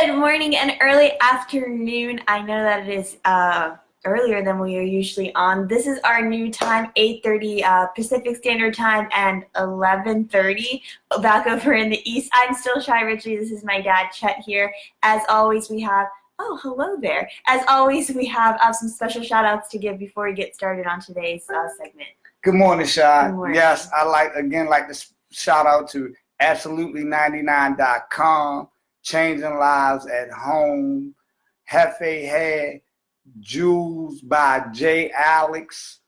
Good morning and early afternoon. I know that it is earlier than we are usually on. This is our new time, 8:30 Pacific Standard Time and 11:30 back over in the East. I'm still Shy Ridgely. This is my dad, Chet, here. As always, we have, oh, hello there. As always, we have some special shout outs to give before we get started on today's segment. Good morning, Shy. Good morning. Yes, I like to shout out to Absolutely99.com, Changing Lives at Home, Hefe Head, Jules by J. Alex,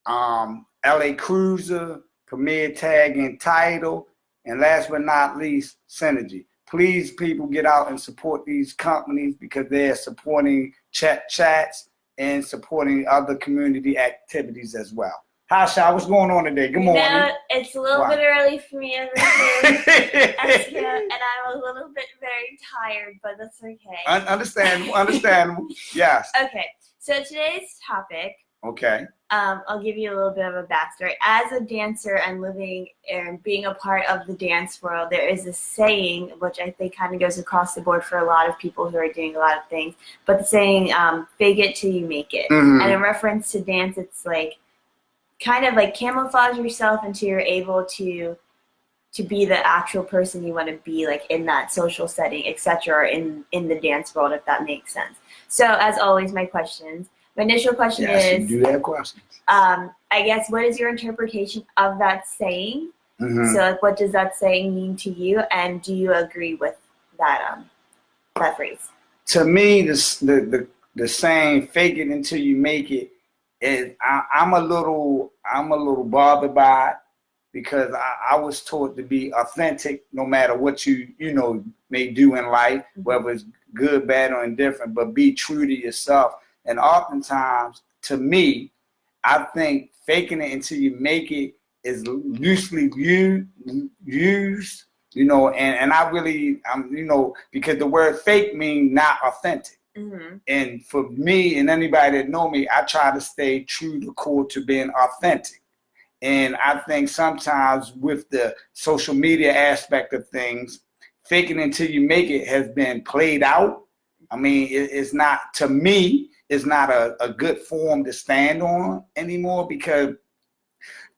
LA Cruiser, Premier Tag and Title, and last but not least, Synergy. Please, people, get out and support these companies because they're supporting chats and supporting other community activities as well. Hi, Shy. What's going on today? Good morning. No, it's a little bit early for me over here, and I'm a little bit very tired, but that's okay. Understandable. Yes. Okay, so today's topic, Okay. I'll give you a little bit of a backstory. As a dancer and living and being a part of the dance world, there is a saying, which I think kind of goes across the board for a lot of people who are doing a lot of things, but the saying, fake it till you make it. Mm-hmm. And in reference to dance, it's like, kind of like camouflage yourself until you're able to be the actual person you want to be, like in that social setting, etc., or in the dance world, if that makes sense. So as always, my initial question is, you do have questions. I guess, what is your interpretation of that saying? Mm-hmm. So like, what does that saying mean to you, and do you agree with that that phrase? To me, the saying "fake it until you make it" is I'm a little bothered by it because I was taught to be authentic no matter what you may do in life, whether it's good, bad, or indifferent, but be true to yourself. And oftentimes, to me, I think faking it until you make it is loosely used, and I really, because the word fake means not authentic. Mm-hmm. And for me and anybody that know me, I try to stay true to core to being authentic. And I think sometimes with the social media aspect of things, faking until you make it has been played out. I mean, it's not, to me, it's not a good form to stand on anymore, because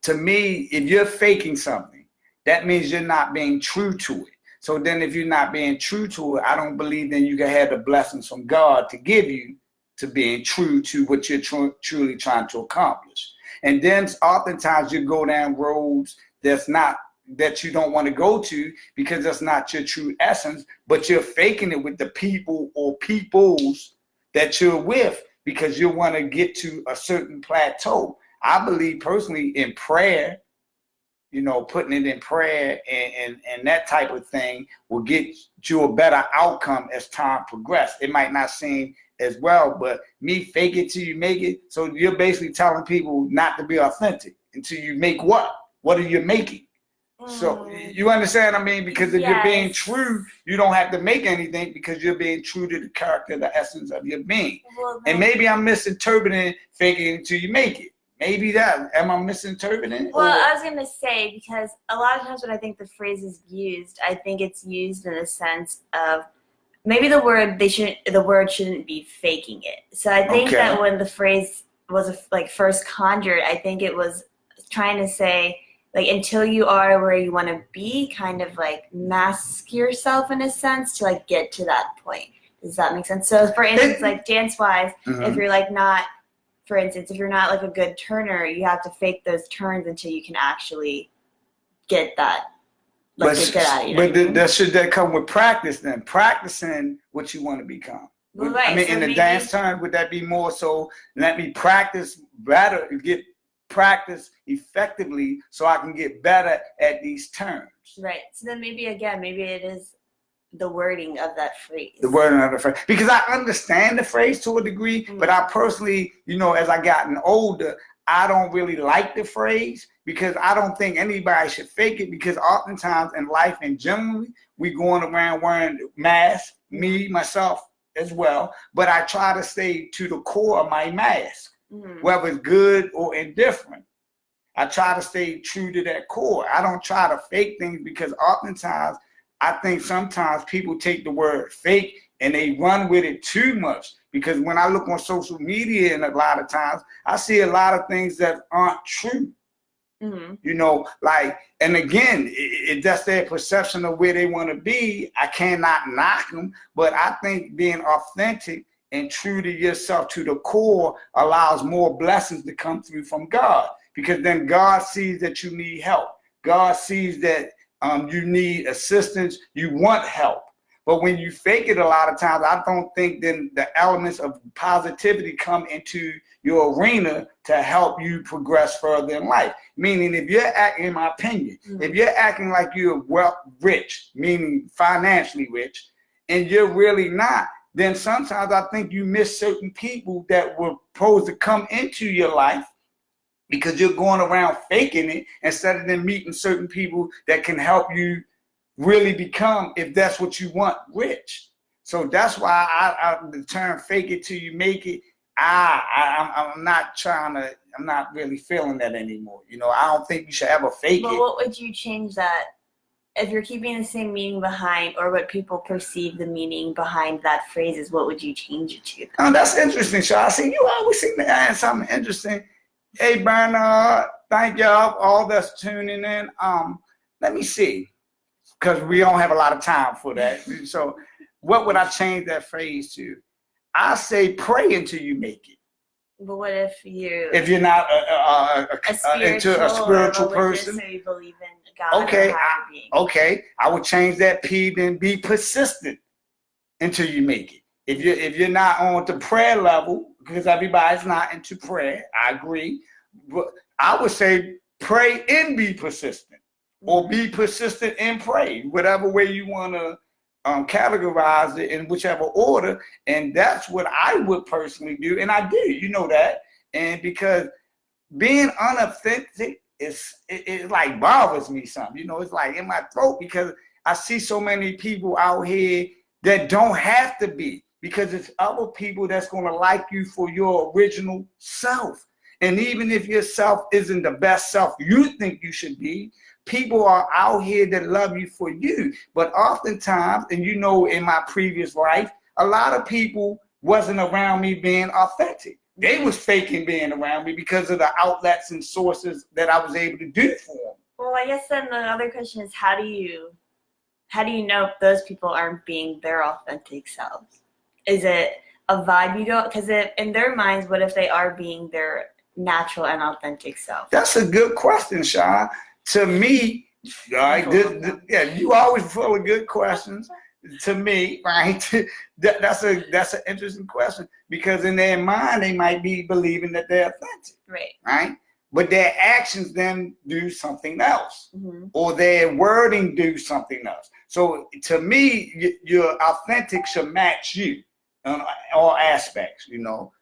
to me, if you're faking something, that means you're not being true to it. So then if you're not being true to it, I don't believe then you can have the blessings from God to give you to being true to what you're truly trying to accomplish. And then oftentimes you go down roads that you don't want to go to because that's not your true essence, but you're faking it with the people or peoples that you're with because you want to get to a certain plateau. I believe personally in prayer. Putting it in prayer and that type of thing will get you a better outcome as time progresses. It might not seem as well, but me fake it till you make it. So you're basically telling people not to be authentic until you make what? What are you making? So you understand what I mean? Because if you're being true, you don't have to make anything because you're being true to the character, the essence of your being. Well, and maybe I'm misinterpreting faking it until you make it. Maybe that. Am I misinterpreting it? Well, I was going to say, because a lot of times when I think the phrase is used, I think it's used in a sense of maybe the word shouldn't be faking it. So I think that when the phrase was first conjured, I think it was trying to say, like, until you are where you want to be, kind of like mask yourself in a sense to like get to that point. Does that make sense? So for instance, like dance-wise, if you're like not, for instance, if you're not like a good turner, you have to fake those turns until you can actually get that. Like, get out of you. But should that come with practice then? Practicing what you want to become. Well, right. I mean, so in the dance turn, would that be more so let me practice better, get practice effectively so I can get better at these turns? Right. So then maybe it is the wording of that phrase. The wording of the phrase. Because I understand the phrase to a degree, but I personally, as I gotten older, I don't really like the phrase because I don't think anybody should fake it, because oftentimes in life and generally, we going around wearing masks, me, myself as well, but I try to stay to the core of my mask, whether it's good or indifferent. I try to stay true to that core. I don't try to fake things because oftentimes I think sometimes people take the word fake and they run with it too much. Because when I look on social media, and a lot of times I see a lot of things that aren't true. Mm-hmm. You know, like, and again, that's their perception of where they want to be. I cannot knock them, but I think being authentic and true to yourself to the core allows more blessings to come through from God, because then God sees that you need help. God sees that you need assistance, you want help. But when you fake it a lot of times, I don't think then the elements of positivity come into your arena to help you progress further in life. Meaning, if you're acting, in my opinion, if you're acting like you're rich, meaning financially rich, and you're really not, then sometimes I think you miss certain people that were supposed to come into your life, because you're going around faking it instead of then meeting certain people that can help you really become, if that's what you want, rich. So that's why I the term "fake it till you make it." I'm not really feeling that anymore. You know, I don't think you should ever fake it. But what would you change that if you're keeping the same meaning behind, or what people perceive the meaning behind that phrase is? What would you change it to? Oh, that's interesting, Shaw. I see you always seem to add something interesting. Hey, Bernard, thank y'all all that's tuning in. Let me see, because we don't have a lot of time for that. So what would I change that phrase to? I say pray until you make it. But what if you're not into a spiritual person? So you believe in God. Okay, I would change that P, then be persistent until you make it. If you're not on the prayer level, because everybody's not into prayer, I agree. But I would say pray and be persistent, or be persistent and pray, whatever way you want to categorize it, in whichever order. And that's what I would personally do, and I do, you know that. And because being unauthentic it like bothers me something, you know, it's like in my throat, because I see so many people out here that don't have to be, because it's other people that's going to like you for your original self. And even if your self isn't the best self you think you should be, people are out here that love you for you. But oftentimes, and you know, in my previous life, a lot of people wasn't around me being authentic. They was faking being around me because of the outlets and sources that I was able to do for them. Well, I guess then the other question is, how do you know if those people aren't being their authentic selves? Is it a vibe you go? Because in their minds, what if they are being their natural and authentic self? That's a good question, Sean. To me, right? You always full of good questions. To me, right? That's an interesting question, because in their mind they might be believing that they're authentic, right? But their actions then do something else, or their wording do something else. So to me, your authentic should match you on all aspects. You know,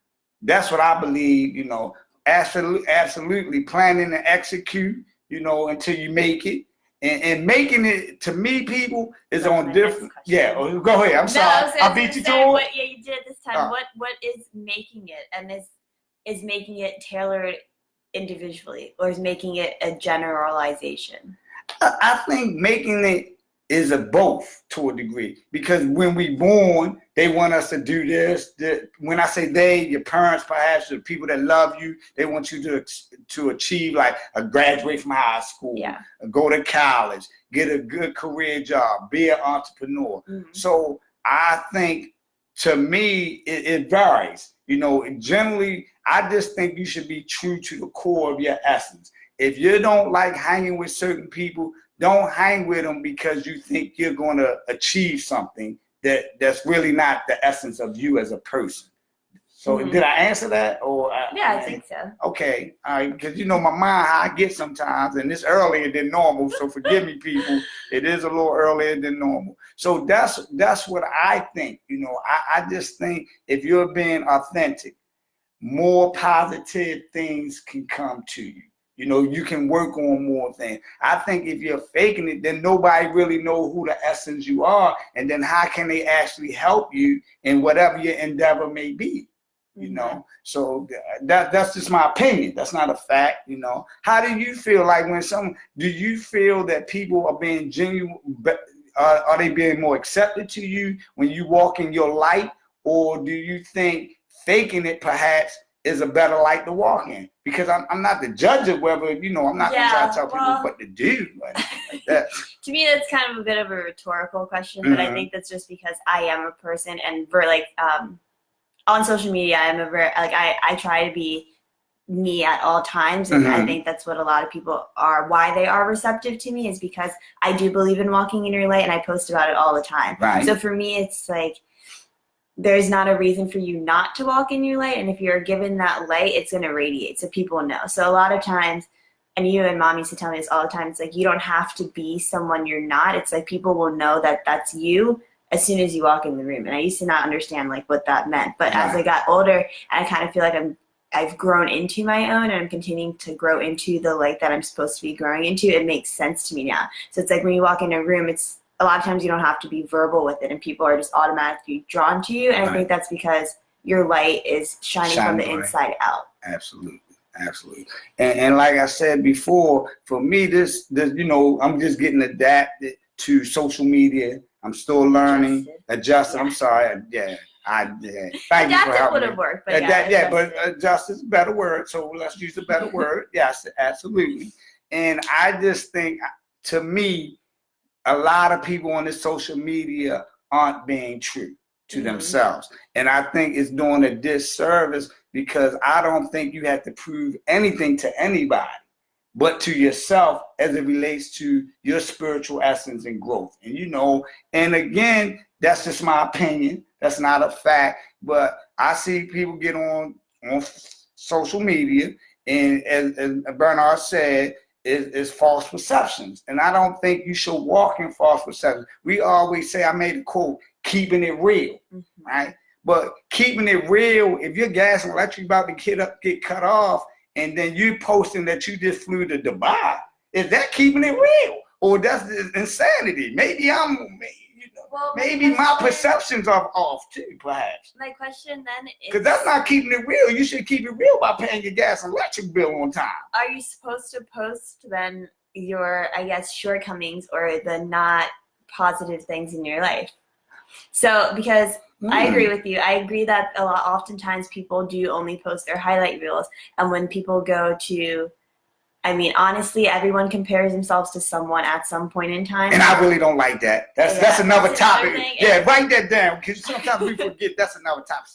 that's what I believe. You know, absolutely planning and execute. You know, until you make it. And making it, to me, people, is on different. Yeah, go ahead. I'm sorry. I beat you to it. Yeah, you did this time. What is making it? And is making it tailored individually, or is making it a generalization? I think making it is a both to a degree, because when we born, they want us to do this. When I say they, your parents, perhaps the people that love you, they want you to achieve, like a graduate from high school, go to college, get a good career job, be an entrepreneur. So I think, to me, it varies. You know, generally, I just think you should be true to the core of your essence. If you don't like hanging with certain people, don't hang with them because you think you're going to achieve something that's really not the essence of you as a person. So did I answer that? Or yeah, I think so. Okay, all right, because you know my mind, how I get sometimes, and it's earlier than normal. So forgive me, people. It is a little earlier than normal. So that's what I think. You know, I just think if you're being authentic, more positive things can come to you. You know, you can work on more things. I think if you're faking it, then nobody really knows who the essence you are. And then how can they actually help you in whatever your endeavor may be? You know, so that's just my opinion. That's not a fact, you know. How do you feel like when do you feel that people are being are they being more accepted to you when you walk in your light, or do you think faking it perhaps is a better light to walk in? Because I'm not the judge of whether, you know, I'm not going to try to tell people what to do or anything like that. To me, that's kind of a bit of a rhetorical question, but I think that's just because I am a person, and we're like, on social media, I'm a very, like, I try to be me at all times, and I think that's what a lot of people are, why they are receptive to me, is because I do believe in walking in your light, and I post about it all the time. Right. So for me, it's like, there's not a reason for you not to walk in your light, and if you're given that light, it's going to radiate, so people know. So a lot of times, and you and Mom used to tell me this all the time, it's like, you don't have to be someone you're not. It's like, people will know that that's you as soon as you walk in the room. And I used to not understand like what that meant, but as I got older, and I kind of feel like I've grown into my own, and I'm continuing to grow into the light that I'm supposed to be growing into, it makes sense to me now. So it's like, when you walk in a room, it's a lot of times you don't have to be verbal with it, and people are just automatically drawn to you. And I think that's because your light is shining from the inside out. Absolutely. Absolutely. And like I said before, for me, this, you know, I'm just getting adapted to social media. I'm still learning, adjusting. I'm sorry. Thank you for helping would have me. worked, but but adjust is a better word. So let's use a better word. Yes, absolutely. And I just think, to me, a lot of people on this social media aren't being true to themselves. And I think it's doing a disservice, because I don't think you have to prove anything to anybody but to yourself as it relates to your spiritual essence and growth. And, you know, and again, that's just my opinion. That's not a fact. But I see people get on social media, and as Bernard said, is false perceptions. And I don't think you should walk in false perceptions. We always say, I made a quote, keeping it real, right? But keeping it real, if your gas and electric about to get cut off, and then you posting that you just flew to Dubai, is that keeping it real? Or that's insanity? Maybe maybe my perceptions are off too, perhaps. My question then is, because that's not keeping it real. You should keep it real by paying your gas and electric bill on time. Are you supposed to post then your, I guess, shortcomings or the not positive things in your life? So, because I agree with you. I agree that oftentimes people do only post their highlight reels. And when people go to, I mean, honestly, everyone compares themselves to someone at some point in time. And I really don't like that. That's another topic. Write that down, because sometimes we forget that's another topic.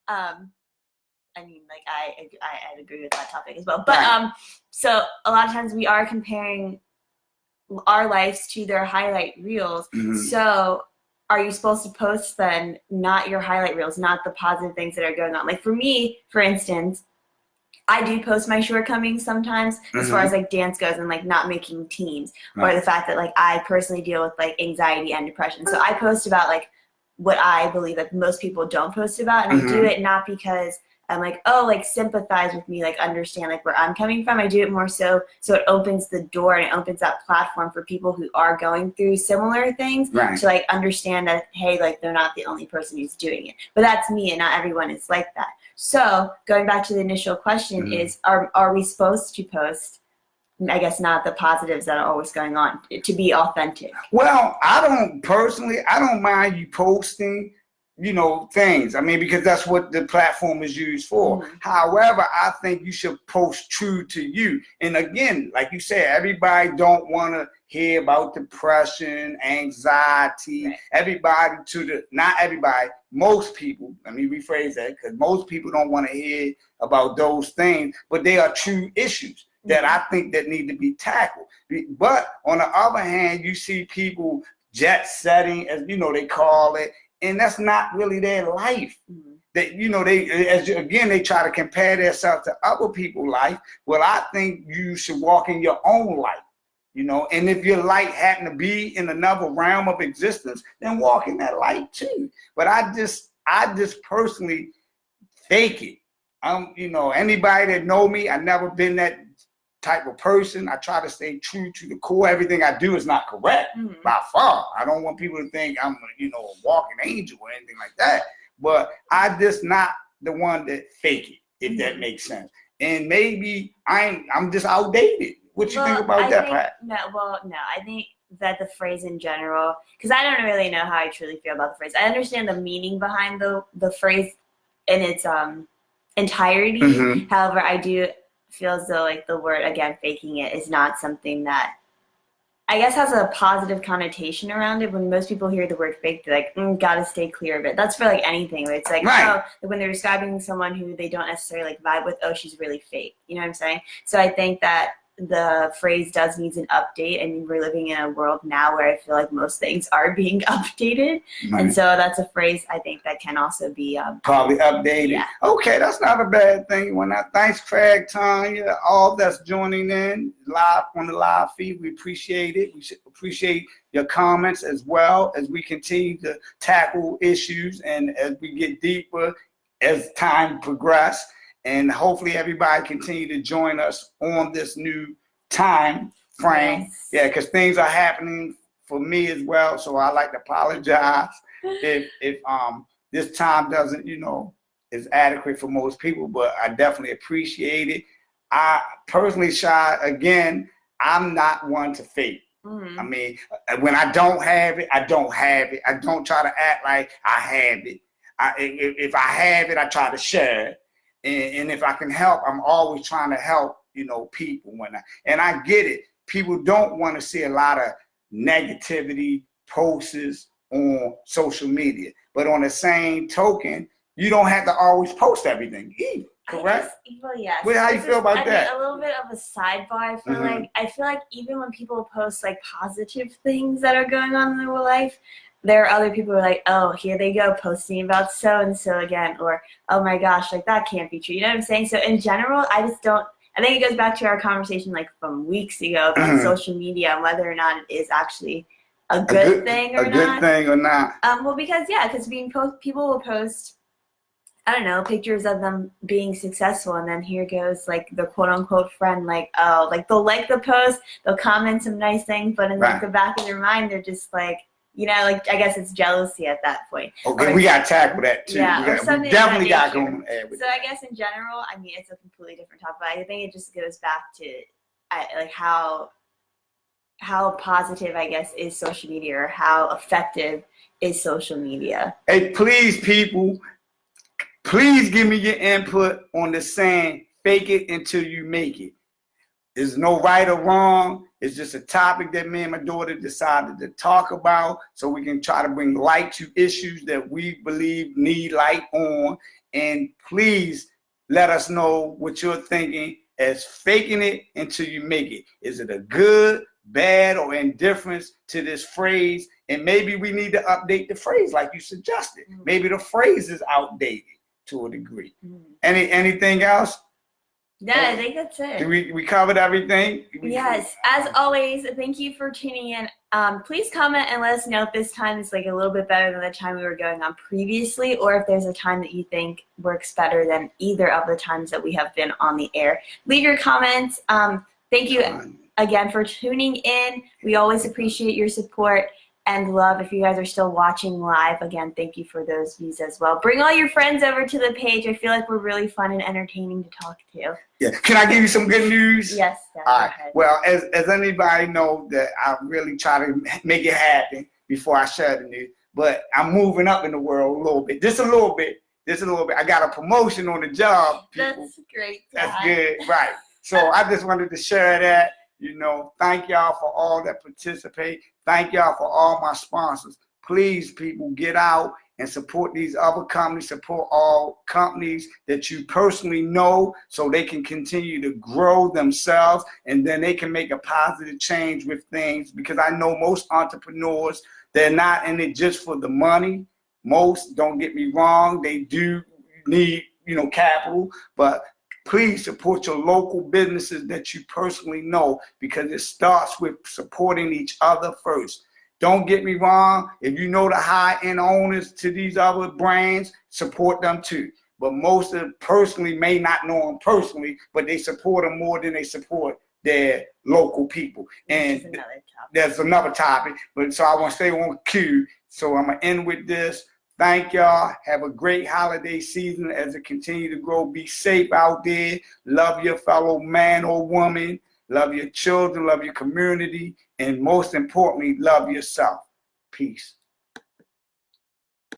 I mean, like, I agree with that topic as well. But so a lot of times we are comparing our lives to their highlight reels. So are you supposed to post then not your highlight reels, not the positive things that are going on? Like for me, for instance, I do post my shortcomings sometimes as far as like dance goes, and like not making teams, or the fact that like I personally deal with like anxiety and depression. So I post about like what I believe that most people don't post about, and I do it not because I'm like, oh, like sympathize with me, like understand like where I'm coming from. I do it more so it opens the door, and it opens that platform for people who are going through similar things to like understand that, hey, like they're not the only person who's doing it. But that's me, and not everyone is like that. So going back to the initial question is, are we supposed to post, I guess, not the positives that are always going on, to be authentic? Well, I don't mind you posting, you know, things. I mean, because that's what the platform is used for. However, I think you should post true to you. And again, like you said, everybody don't want to hear about depression, anxiety. Not everybody, most people, let me rephrase that, because most people don't want to hear about those things, but they are true issues that I think that need to be tackled. But on the other hand, you see people jet setting, as you know, they call it, and that's not really their life. That, you know, they try to compare themselves to other people's life. Well, I think you should walk in your own light, you know, and if your light happen to be in another realm of existence, then walk in that light too. But I just personally fake it. You know, anybody that know me, I've never been that type of person. I try to stay true to the core. Everything I do is not correct by far. I don't want people to think I'm, you know, a walking angel or anything like that. But I just not the one that fake it, if that makes sense. And maybe I'm just outdated. What you think about that, Pat? No, I think that the phrase in general, because I don't really know how I truly feel about the phrase. I understand the meaning behind the phrase in its entirety. Mm-hmm. However, I do feel as though like the word, again, faking it, is not something that I guess has a positive connotation around it. When most people hear the word fake, they're like, gotta stay clear of it. That's for like anything. It's like, right. Oh, when they're describing someone who they don't necessarily like vibe with, oh, she's really fake. You know what I'm saying? So I think that the phrase does needs an update, and we're living in a world now where I feel like most things are being updated, right. And so that's a phrase I think that can also be probably updated. Yeah. Okay, that's not a bad thing. Thanks, Craig, Tanya, all that's joining in live on the live feed. We appreciate it. We should appreciate your comments as well as we continue to tackle issues and as we get deeper as time progresses. And hopefully everybody continue to join us on this new time frame. Yes. Yeah, because things are happening for me as well. So I like to apologize if this time doesn't, is adequate for most people, but I definitely appreciate it. I personally, Shy, again, I'm not one to fake. Mm-hmm. I mean, when I don't have it, I don't have it. I don't try to act like I have it. If I have it, I try to share it. And if I can help, I'm always trying to help, people. And I get it. People don't want to see a lot of negativity posts on social media. But on the same token, you don't have to always post everything either. Correct? Well, yes. Well, how you feel about that? A little bit of a sidebar. Mm-hmm. I feel like even when people post like positive things that are going on in their life, there are other people who are like, oh, here they go posting about so and so again, or oh my gosh, like that can't be true. You know what I'm saying? So in general, I think it goes back to our conversation like from weeks ago about Mm-hmm. social media and whether or not it is actually a good thing or not. A good thing or not. Well, because people will post, I don't know, pictures of them being successful, and then here goes like the quote unquote friend, like, oh, like they'll like the post, they'll comment some nice things, but in like the back of their mind, they're just like, like I guess it's jealousy at that point. Okay, we got to tackle that too. Yeah, we definitely got to go on air with So I guess in general, I mean, it's a completely different topic, but I think it just goes back to like how positive, I guess, is social media, or how effective is social media. Hey, please, people, please give me your input on the saying, fake it until you make it. There's no right or wrong. It's just a topic that me and my daughter decided to talk about so we can try to bring light to issues that we believe need light on. And please let us know what you're thinking as faking it until you make it. Is it a good, bad, or indifference to this phrase? And maybe we need to update the phrase like you suggested. Mm-hmm. Maybe the phrase is outdated to a degree. Mm-hmm. Anything else? Yeah, I think that's it. We covered everything? Yes. As always, thank you for tuning in. Please comment and let us know if this time is like a little bit better than the time we were going on previously, or if there's a time that you think works better than either of the times that we have been on the air. Leave your comments. Thank you again for tuning in. We always appreciate your support and love. If you guys are still watching live, again, thank you for those views as well. Bring all your friends over to the page. I feel like we're really fun and entertaining to talk to. Yeah. Can I give you some good news? Yes. All right. Well, as anybody knows, that I really try to make it happen before I share the news. But I'm moving up in the world a little bit. Just a little bit. I got a promotion on the job, people. That's great. That's good. Right. So I just wanted to share that. Thank y'all for all that participate. Thank y'all for all my sponsors. Please, people, get out and support these other companies. Support all companies that you personally know so they can continue to grow themselves, and then they can make a positive change with things, because I know most entrepreneurs, they're not in it just for the money. Most, don't get me wrong, they do need, capital, but please support your local businesses that you personally know, because it starts with supporting each other first. Don't get me wrong. If you know the high-end owners to these other brands, support them too. But most of them personally may not know them personally, but they support them more than they support their local people. And there's another topic, but so I want to stay on cue. So I'm going to end with this. Thank y'all. Have a great holiday season as it continues to grow. Be safe out there. Love your fellow man or woman. Love your children. Love your community. And most importantly, love yourself. Peace.